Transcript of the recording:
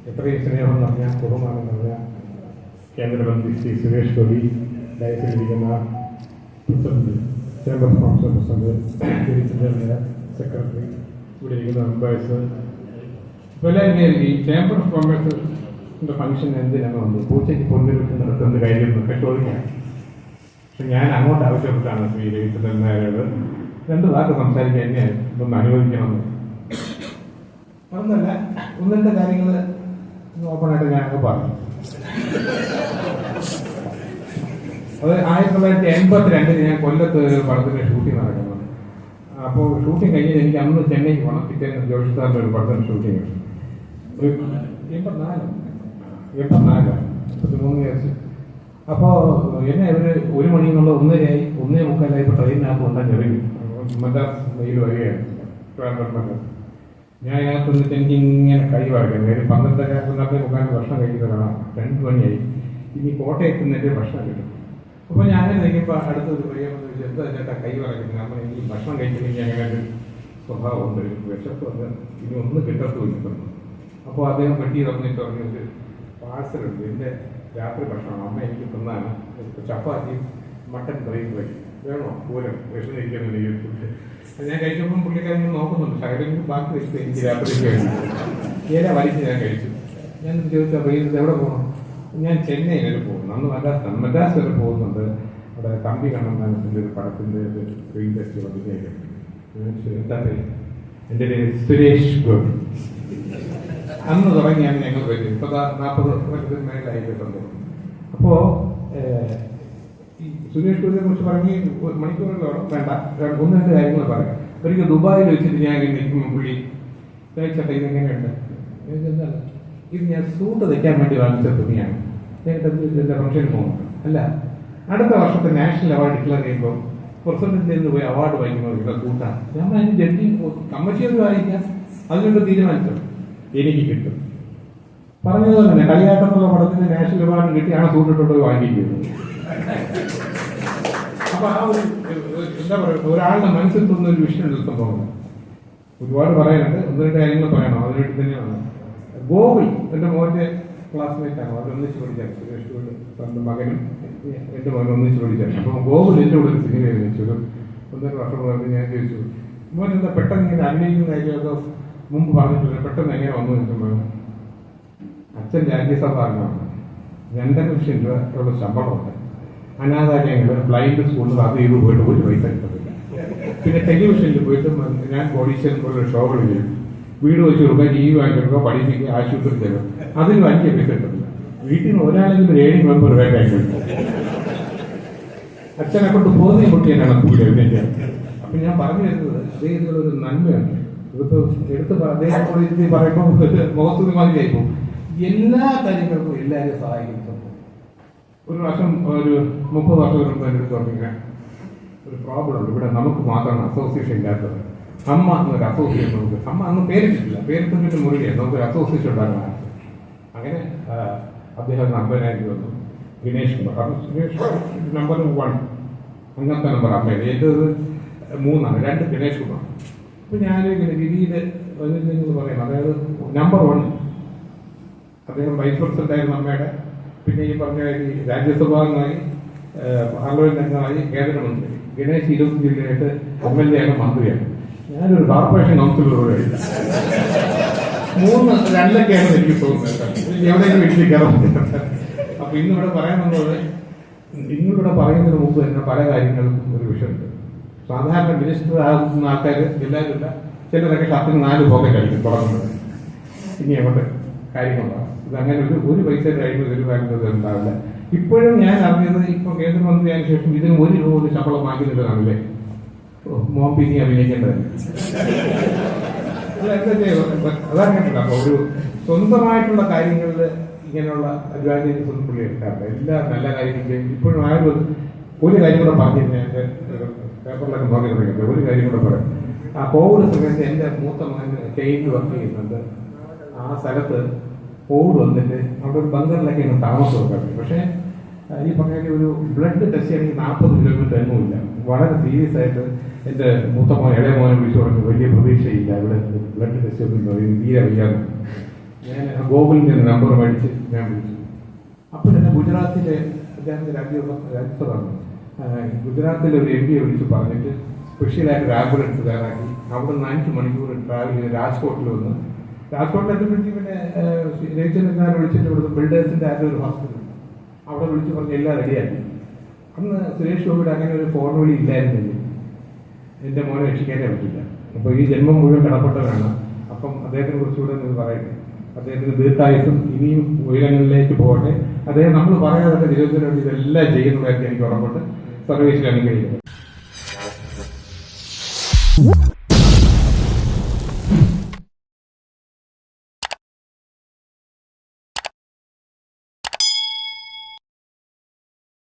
എത്രയും സ്നേഹം നിറഞ്ഞ ബഹുമാനം നിറഞ്ഞ കേന്ദ്രമന്ത്രി ശ്രീ സുരേഷ് ഗോപി, ഡയസിലിരിക്കുന്ന president, chamber of commerce president, തിരിച്ചറിഞ്ഞ സെക്രട്ടറി, ഇവിടെ ഇരിക്കുന്ന മെമ്പേഴ്സ്, ഇപ്പോൾ എല്ലാവരും ഈ ചേംബർ ഓഫ് കോമേഴ്സിൻ്റെ ഫംഗ്ഷൻ എന്തിനാണ് വന്നത്? പൂച്ചയ്ക്ക് പൊന്നിട്ട് നടത്തുന്ന കാര്യം ഒക്കെ ചോദിക്കാം. പക്ഷെ ഞാൻ അങ്ങോട്ട് ആവശ്യപ്പെട്ടാണ് ശ്രീ രവിചന്ദ്രൻ നായരോട് രണ്ട് വാക്ക് സംസാരിക്കാൻ എന്നെ ഒന്ന് അനുവദിക്കണമെന്ന്. ഒന്നല്ല, ഒന്ന് രണ്ട് കാര്യങ്ങൾ ഓപ്പണായിട്ട് ഞാനൊക്കെ പറഞ്ഞു. അത് 1982 ഞാൻ കൊല്ലത്ത് ഒരു പടത്തിൻ്റെ ഷൂട്ടിംഗ് നടക്കുന്നത്. അപ്പോൾ ഷൂട്ടിംഗ് കഴിഞ്ഞ് എനിക്ക് അന്ന് ചെന്നൈക്ക് പോകണം. പിറ്റേന്ന് ജോഷി സാറിൻ്റെ ഒരു പടത്തിൻ്റെ ഷൂട്ടിംഗ് 83 ഇയേഴ്സ്. അപ്പോൾ എന്നെ ഒരു 1 മണി എന്നുള്ള 1:30 1:45 ഇപ്പോൾ ട്രെയിനിനകത്ത് കൊണ്ടാൽ ചെറിയ മദ്രാസ് മെയിൽ വരികയാണ്, മദ്രാസ്. ഞാൻ അതിനകത്ത് നിന്നിട്ട് എനിക്ക് ഇങ്ങനെ കൈ വരയ്ക്കാം. 12:30 ഭക്ഷണം കഴിക്കുന്നതാണ്. 2 മണിയായി. ഇനി കോട്ടയത്ത് നിന്നിട്ട് ഭക്ഷണം കിട്ടും. അപ്പോൾ ഞാൻ അങ്ങനെ നിൽക്കുമ്പോൾ അടുത്തൊരു പയ്യൻ എന്താ ചേട്ടാ കൈ വരയ്ക്കുന്നത്? നമ്മൾ എനിക്ക് ഭക്ഷണം കഴിച്ചില്ലെങ്കിൽ അങ്ങനെ ഒരു സ്വഭാവമുണ്ട്, വിശപ്പ് വന്ന് ഇനി ഒന്നും കിട്ടത്തുമില്ല. അപ്പോൾ അദ്ദേഹം പെട്ടി തുറന്നിട്ട് പറഞ്ഞൊരു പാഴ്സലുണ്ട്, എൻ്റെ രാത്രി ഭക്ഷണം അമ്മ എനിക്ക് തന്നാണ്, ചപ്പാത്തി മട്ടൻ കറിയും വരും, വേണോ പൂരം വിഷമിരിക്കുന്നില്ല ഫുഡ്. ഞാൻ കഴിച്ചപ്പം പുള്ളിക്കാരൻ നോക്കുന്നുണ്ട്, ശകലെങ്കിലും ബാക്കി വെച്ചിട്ട് എനിക്ക് രാത്രി കഴിച്ചു. ഏല വലിച്ച് ഞാൻ കഴിച്ചു. ഞാൻ ചോദിച്ചാൽ ഇത് എവിടെ പോകണം? ഞാൻ ചെന്നൈ വരെ പോകുന്നു. അന്ന് മദ്രാസ് വരെ പോകുന്നുണ്ട്. അവിടെ തമ്പി കണ്ണന്താനത്തിൻ്റെ ഒരു പടത്തിൻ്റെ സ്ക്രീൻ ടെസ്റ്റ് വന്നിട്ടേക്ക്. എന്താ പേര്? എൻ്റെ പേര് സുരേഷ് ഗോപി. അന്ന് തുടങ്ങിയാണ് ഞങ്ങൾ വരുന്നത്. ഇപ്പോൾ 40 വർഷത്തിന് മേലായിട്ടുണ്ട്. അപ്പോൾ ഈ സുരേഷ് ഗോപിയെ കുറിച്ച് പറഞ്ഞ് മണിക്കൂറുകളോളം വേണ്ട, 1-2 കാര്യങ്ങൾ പറയാം. ഒരിക്കൽ ദുബായിൽ വെച്ചിട്ട് ഞാൻ നിൽക്കുമ്പോൾ പുള്ളി ചേട്ടാ ഇതെങ്ങനെയുണ്ട്? എന്താണ് ഇത്? ഞാൻ സൂട്ട് തയ്ക്കാൻ വേണ്ടി വാങ്ങിച്ച തുണിയാണ്. ഞങ്ങളുടെ എൻ്റെ ഫംഗ്ഷന് പോകുന്നുണ്ട്. അല്ല, അടുത്ത വർഷത്തെ നാഷണൽ അവാർഡ് ഡിക്ലെയർ ചെയ്യുമ്പോൾ പ്രസിഡന്റിൽ നിന്ന് പോയി അവാർഡ് വാങ്ങിക്കുമ്പോൾ ഇവിടെ സൂട്ടാണ്. ഞാൻ അതിന് ജഡ്ജി കമ്മീഷൻ വായിക്കാം, അതിനൊക്കെ തീരുമാനിച്ചു എനിക്ക് കിട്ടും. പറഞ്ഞതുപോലെ തന്നെ കളിയാട്ടം എന്നുള്ള പടത്തിന് നാഷണൽ അവാർഡ് കിട്ടിയാണ് സൂട്ടിട്ടോട്ട് വാങ്ങിക്കുന്നത്. അപ്പൊ ആ ഒരു എന്താ പറയുക, ഒരാളുടെ മനസ്സിൽ തോന്നുന്ന ഒരു വിഷയം സംഭവമാണ്. ഒരുപാട് പറയാനുണ്ട്, 1-2 കാര്യങ്ങൾ പറയണം. അതിനായിട്ട് തന്നെയാണ് ഗോകുൽ എൻ്റെ മോൻ്റെ ക്ലാസ്മേറ്റാണ്. അവർ ഒന്നിച്ച് പഠിച്ചാണ്. സുരേഷ് ഗോപി സ്വന്തം മകനും എൻ്റെ മകനും ഒന്നിച്ച് പഠിച്ചാണ്. അപ്പം ഗോകുൽ എൻ്റെ കൂടെ ഒരു സിനിമ അഭിനയിച്ചു. 1-2 വർഷം മുമ്പ് ഞാൻ ചോദിച്ചു, മോൻ എന്താ പെട്ടെന്ന് ഇങ്ങനെ അഭിനയിക്കുന്ന കാര്യമൊക്കെ മുമ്പ് പറഞ്ഞിട്ടില്ല, പെട്ടെന്ന് എങ്ങനെ വന്നു നിൽക്കുമ്പോൾ അച്ഛൻ രാജ്യസഭ അംഗമാണ്, 2 ലക്ഷം രൂപ ശമ്പളമുണ്ട്, അനാഥാലയങ്ങൾ ബ്ലൈൻഡ് സ്കൂളിൽ അത് ചെയ്ത് പോയിട്ട് ഒരു പൈസ കിട്ടത്തില്ല. പിന്നെ ടെലിവിഷനിൽ പോയിട്ട് ഞാൻ കോടീശ്വരൻ പോലുള്ള ഷോകൾ ചെയ്യും, വീട് വെച്ച് കൊടുക്കുക, ടി വി വാങ്ങിക്കൊടുക്കുക, പഠിപ്പിക്കുക, ആശുപത്രി ചെല്ലും, അതിനും 5 പൈസ കിട്ടത്തില്ല. വീട്ടിൽ നിന്ന് ഒരാളെങ്കിലും 7 മെമ്പർ വേണ്ടായിട്ട് അച്ഛനെ കൊണ്ട് പോകുന്ന കുട്ടിയാണ് കൂടി എവിടെയൊക്കെ. അപ്പം ഞാൻ പറഞ്ഞു തരുന്നത് അദ്ദേഹത്തിനൊരു നന്മയാണ്. ഇതിപ്പോൾ എടുത്ത് അദ്ദേഹത്തോട് പറയുമ്പോൾ മുഖത്തുനിന്ന് മാതിരിയായിപ്പോൾ എല്ലാ കാര്യങ്ങൾക്കും എല്ലാവരെയും സഹായിക്കുന്നു. ഒരു വർഷം ഒരു 30 വർഷം മുമ്പ് എൻ്റെ അടുത്ത് പറഞ്ഞിങ്ങനെ ഒരു പ്രോബ്ലം ഉണ്ട്, ഇവിടെ നമുക്ക് മാത്രമാണ് അസോസിയേഷൻ ഇല്ലാത്തത്. അമ്മ എന്നൊരു അസോസിയേഷൻ നമുക്ക്, അമ്മ അന്ന് പേരിട്ടിട്ടില്ല, പേരിട്ടിട്ട് മുറിയാണ്, നമുക്കൊരു അസോസിയേഷൻ ഉണ്ടാക്കണം. അങ്ങനെ അദ്ദേഹം നമ്പരായിട്ട് വന്നു, ഗണേഷ് കുമാർ. അപ്പം സുരേഷ് നമ്പർ 1 അങ്ങനത്തെ നമ്പർ അമ്മയുടെ, ഏറ്റത് 3 2 ഗണേഷ് കുമാർ. അപ്പം ഞാനിങ്ങനെ രീതിയിൽ എന്ന് പറയണം, അതായത് നമ്പർ 1 അദ്ദേഹം വൈസ് പ്രസിഡന്റ് ആയിരുന്നു അമ്മയുടെ. പിന്നെ ഈ പറഞ്ഞ രാജ്യസഭാ അംഗമായി, പാർലമെന്റ് അംഗമായി, കേന്ദ്രമന്ത്രി. ഗണേഷ് 20 ജില്ലയായിട്ട് MLA ആണ്, മന്ത്രിയാണ്. ഞാനൊരു കോർപ്പറേഷൻ കൗൺസിലറോടെ 2-2.5 എനിക്ക് തോന്നുന്നത്. എവിടെയെങ്കിലും വീട്ടിൽ കയറാൻ. അപ്പൊ ഇന്നിവിടെ പറയാനുള്ളത്, ഇന്നിവിടെ പറയുന്നതിന് മുമ്പ് തന്നെ പല കാര്യങ്ങൾക്കും ഒരു വിഷയമുണ്ട്. സാധാരണ മിനിസ്റ്റർ ആകുന്ന ആൾക്കാർ എല്ലാവരും ഇല്ല, ചിലരൊക്കെ ഷർട്ടിന് 4 പോക്കറ്റ് ആയിരിക്കും തുടങ്ങുന്നത്. ഇനി എവിടെ കാര്യങ്ങളുണ്ടാകും. ഇതങ്ങനെ ഒരു പൈസ കഴിയുമ്പോൾ ഒരു കാര്യങ്ങൾ ഉണ്ടാവില്ല. ഇപ്പോഴും ഞാൻ അറിഞ്ഞത്, ഇപ്പോൾ കേന്ദ്രമന്ത്രിയായ ശേഷം ഇതിന് 1 രൂപ ഒരു ശമ്പളം വാങ്ങിക്കുന്നതാണല്ലേ. മോൻ പിന്നെ അഭിനയിക്കേണ്ടതല്ലേ. അല്ല, എന്താ ചെയ്യുക, അതറിയത്തില്ല. അപ്പോൾ ഒരു സ്വന്തമായിട്ടുള്ള കാര്യങ്ങളിൽ ഇങ്ങനെയുള്ള അഡ്വാൻറ്റേജസ് ഒന്നും പുള്ളി എടുക്കാറില്ല. എല്ലാ നല്ല കാര്യങ്ങളും ഇപ്പോഴും ആരും ഒരു കാര്യം കൂടെ പറഞ്ഞിരുന്നു. എൻ്റെ പേപ്പറിലൊക്കെ നോക്കി തുടങ്ങിയിട്ട് ഒരു കാര്യം കൂടെ പറയാം. ആ കോവിഡ് സമയത്ത് എൻ്റെ മൂത്ത മകൻ ചെയിനിൽ വർക്ക് ചെയ്യുന്നുണ്ട്. ആ സ്ഥലത്ത് കോവിഡ് വന്നിട്ട് അവിടെ ഒരു ബംഗറിലൊക്കെയാണ് താമസം വെക്കാറുണ്ട്. പക്ഷേ ഈ പറഞ്ഞ ഒരു ബ്ലഡ് ടെസ്റ്റ് ചെയ്യണമെങ്കിൽ 40 കിലോമീറ്റർ എങ്ങുമില്ല. വളരെ സീരിയസ് ആയിട്ട് എൻ്റെ മൂത്ത മോൻ ഇളയ മോനെ വിളിച്ചു പറഞ്ഞു, വലിയ പ്രതീക്ഷയില്ല ഇവിടെ ബ്ലഡ് ടെസ്റ്റ് ഒന്നും തീരെ വയ്യാതെ. ഞാൻ ഗോകുലിൻ്റെ നമ്പർ മേടിച്ച് ഞാൻ വിളിച്ചു. അപ്പോൾ തന്നെ ഗുജറാത്തിലെ അദ്ദേഹത്തിൻ്റെ രാജ്യസഭ ഗുജറാത്തിലെ ഒരു എം പിയെ വിളിച്ച് പറഞ്ഞിട്ട് സ്പെഷ്യലായിട്ട് ഒരു ആംബുലൻസ് തയ്യാറാക്കി അവിടെ നിന്ന് 5 മണിക്കൂർ ട്രാവൽ ചെയ്ത് രാജ്കോട്ടിൽ വന്ന് രാജ്കോട്ടിൽ എത്തുമ്പോഴേക്കും പിന്നെ രവിചന്ദ്രനെ വിളിച്ചിട്ട് ഇവിടുന്ന് ബിൽഡേഴ്സിൻ്റെ ആരുടെ ഒരു ഹോസ്പിറ്റൽ അവിടെ വിളിച്ച് പറഞ്ഞ് എല്ലാം റെഡിയാക്കി. അന്ന് സുരേഷ് ഗോപിയുടെ അങ്ങനെ ഒരു ഫോൺ വിളി ഇല്ലായിരുന്നില്ല. എൻ്റെ മോനെ രക്ഷിക്കാനേ പറ്റില്ല. അപ്പോൾ ഈ ജന്മം മുഴുവൻ കടപ്പെട്ടവരാണ്. അപ്പം അദ്ദേഹത്തിനെ കുറിച്ചുകൂടെ നിങ്ങൾ പറയട്ടെ. അദ്ദേഹത്തിന് ദീർഘായുസും ഇനിയും ഉയരങ്ങളിലേക്ക് പോകട്ടെ. അദ്ദേഹം നമ്മൾ പറയാതെ നിരന്തരം വേണ്ടി ഇതെല്ലാം ചെയ്യുന്നതായിട്ട് എനിക്ക് ഉറപ്പുണ്ട്. സർവീസിൽ അനുഗ്രഹിക്കുന്നത്.